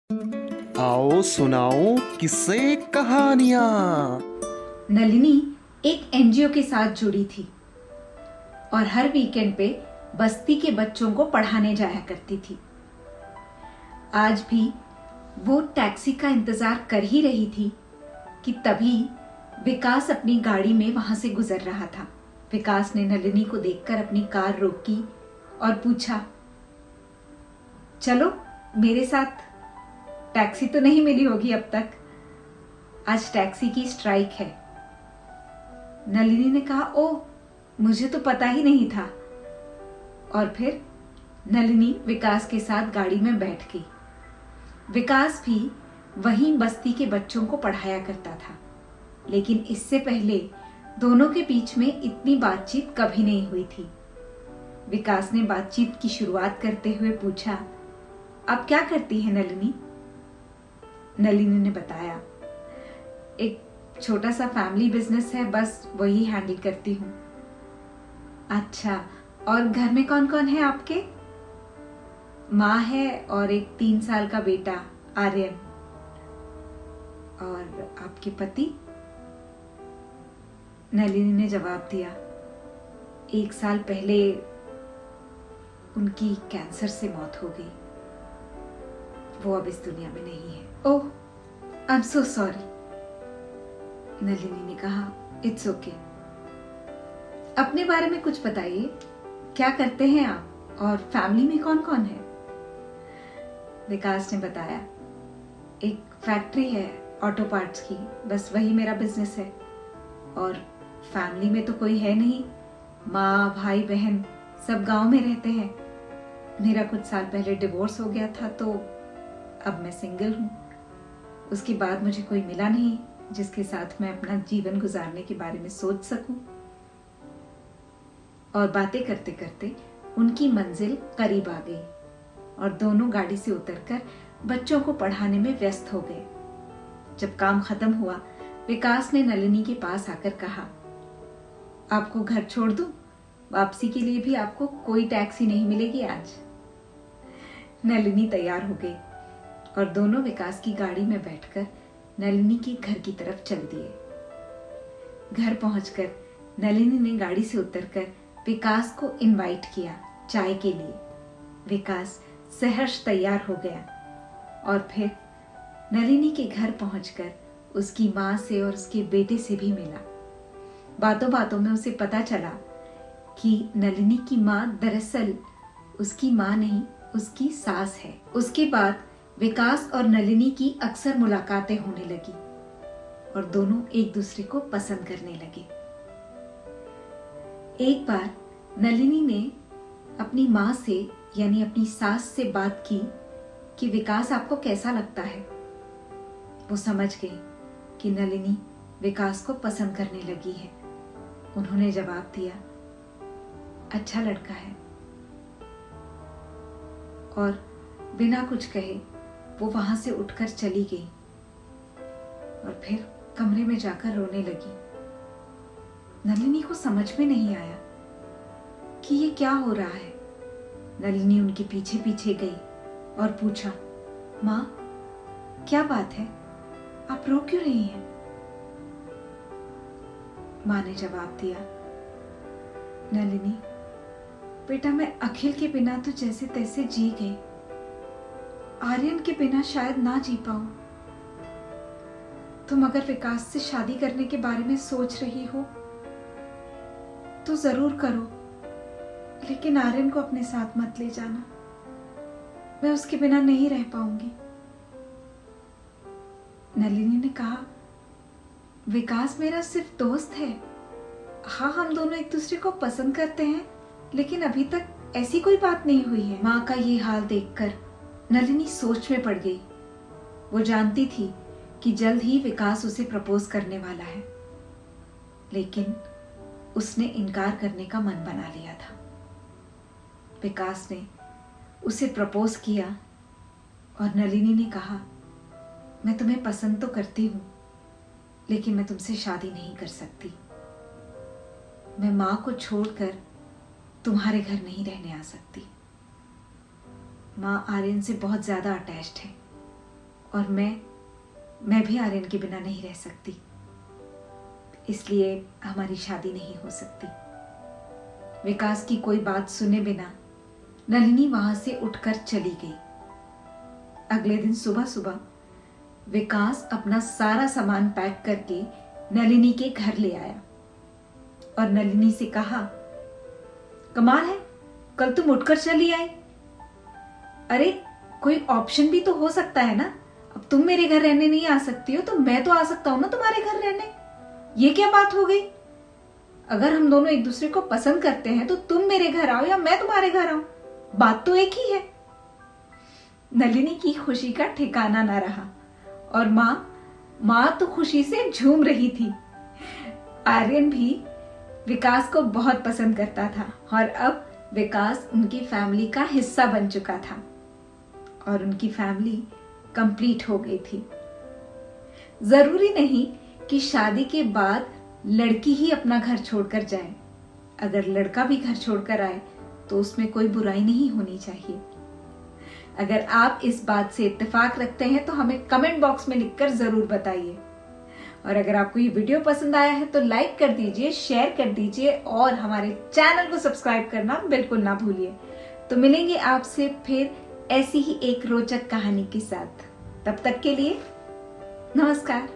आओ सुनाओ किस्से कहानियां। नलिनी एक एनजीओ के साथ जुड़ी थी और हर वीकेंड पे बस्ती के बच्चों को पढ़ाने जाया करती थी। आज भी वो टैक्सी का इंतजार कर ही रही थी कि तभी विकास अपनी गाड़ी में वहां से गुजर रहा था। विकास ने नलिनी को देखकर अपनी कार रोकी और पूछा, चलो मेरे साथ। टैक्सी तो नहीं मिली होगी अब तक, आज टैक्सी की स्ट्राइक है। नलिनी ने कहा, ओह मुझे तो पता ही नहीं था। और फिर नलिनी विकास के साथ गाड़ी में बैठ गई। विकास भी वहीं बस्ती के बच्चों को पढ़ाया करता था, लेकिन इससे पहले दोनों के बीच में इतनी बातचीत कभी नहीं हुई थी। विकास ने बातचीत की शुरुआत करते हुए पूछा, आप क्या करती हैं नलिनी? नलिनी ने बताया, एक छोटा सा फैमिली बिजनेस है, बस वही हैंडल करती हूँ। अच्छा, और घर में कौन कौन है आपके? माँ है और एक 3 साल का बेटा आर्यन। और आपके पति? नलिनी ने जवाब दिया, 1 साल पहले उनकी कैंसर से मौत हो गई। वो अब इस दुनिया में नहीं है। Oh, I am so sorry. Nalini ने कहा, इट्स ओके। अपने बारे में कुछ बताइए, क्या करते हैं आप और फैमिली में कौन कौन है? विकास ने बताया, एक फैक्ट्री है ऑटो पार्ट्स की, बस वही मेरा बिजनेस है। और फैमिली में तो कोई है नहीं, माँ भाई बहन सब गांव में रहते हैं। मेरा कुछ साल पहले डिवोर्स हो गया था, तो अब मैं सिंगल हूँ। उसके बाद मुझे कोई मिला नहीं जिसके साथ मैं अपना जीवन गुजारने के बारे में सोच सकूं। और बातें करते करते उनकी मंजिल करीब आ गई और दोनों गाड़ी से उतरकर बच्चों को पढ़ाने में व्यस्त हो गए। जब काम खत्म हुआ, विकास ने नलिनी के पास आकर कहा, आपको घर छोड़ दूं? वापसी के लिए भी आपको कोई टैक्सी नहीं मिलेगी आज। नलिनी तैयार हो गई और दोनों विकास की गाड़ी में बैठकर नलिनी के घर की तरफ चल दिए। घर पहुंचकर नलिनी ने गाड़ी से उतरकर विकास को इनवाइट किया चाय के लिए। विकास सहर्ष तैयार हो गया और फिर नलिनी के घर पहुंचकर उसकी माँ से और उसके बेटे से भी मिला। बातों बातों में उसे पता चला कि नलिनी की माँ दरअसल उसकी माँ नहीं, उसकी सास है। उसके बाद विकास और नलिनी की अक्सर मुलाकातें होने लगी और दोनों एक दूसरे को पसंद करने लगे। एक बार नलिनी ने अपनी माँ से यानी अपनी सास से बात की कि विकास आपको कैसा लगता है। वो समझ गई कि नलिनी विकास को पसंद करने लगी है। उन्होंने जवाब दिया, अच्छा लड़का है। और बिना कुछ कहे वो वहां से उठकर चली गई और फिर कमरे में जाकर रोने लगी। नलिनी को समझ में नहीं आया कि ये क्या हो रहा है। नलिनी उनके पीछे पीछे गई और पूछा, माँ क्या बात है, आप रो क्यों रही हैं? माँ ने जवाब दिया, नलिनी बेटा, मैं अखिल के बिना तो जैसे तैसे जी गई, आर्यन के बिना शायद ना जी पाऊं। तुम अगर विकास से शादी करने के बारे में सोच रही हो तो जरूर करो, लेकिन आर्यन को अपने साथ मत ले जाना, मैं उसके बिना नहीं रह पाऊंगी। नलिनी ने कहा, विकास मेरा सिर्फ दोस्त है। हाँ, हम दोनों एक दूसरे को पसंद करते हैं, लेकिन अभी तक ऐसी कोई बात नहीं हुई है। माँ का ये हाल देखकर नलिनी सोच में पड़ गई। वो जानती थी कि जल्द ही विकास उसे प्रपोज करने वाला है, लेकिन उसने इनकार करने का मन बना लिया था। विकास ने उसे प्रपोज किया और नलिनी ने कहा, मैं तुम्हें पसंद तो करती हूँ, लेकिन मैं तुमसे शादी नहीं कर सकती। मैं माँ को छोड़कर तुम्हारे घर नहीं रहने आ सकती। माँ आर्यन से बहुत ज्यादा अटैच्ड है और मैं भी आर्यन के बिना नहीं रह सकती, इसलिए हमारी शादी नहीं हो सकती। विकास की कोई बात सुने बिना नलिनी वहां से उठकर चली गई। अगले दिन सुबह सुबह विकास अपना सारा सामान पैक करके नलिनी के घर ले आया और नलिनी से कहा, कमाल है, कल तुम उठकर चली आई। अरे कोई ऑप्शन भी तो हो सकता है ना, अब तुम मेरे घर रहने नहीं आ सकती हो तो मैं तो आ सकता हूं ना तुम्हारे घर रहने। ये क्या बात हो गई? अगर हम दोनों एक दूसरे को पसंद करते हैं तो तुम मेरे घर आओ या मैं तुम्हारे घर आऊं, बात तो एक ही है। नलिनी की खुशी का ठिकाना ना रहा और मां तो खुशी से झूम रही थी। आर्यन भी विकास को बहुत पसंद करता था और अब विकास उनकी फैमिली का हिस्सा बन चुका था और उनकी फैमिली कंप्लीट हो गई थी। जरूरी नहीं कि शादी के बाद लड़की ही अपना घर छोड़कर जाए। अगर लड़का भी घर छोड़कर आए तो उसमें कोई बुराई नहीं होनी चाहिए। अगर आप इस बात से इत्तेफाक रखते हैं तो हमें कमेंट बॉक्स में लिखकर जरूर बताइए। और अगर आपको ये वीडियो पसंद आया है तो लाइक कर दीजिए, शेयर कर दीजिए और हमारे चैनल को सब्सक्राइब करना बिल्कुल ना भूलिए। तो मिलेंगे आपसे फिर ऐसी ही एक रोचक कहानी के साथ। तब तक के लिए नमस्कार।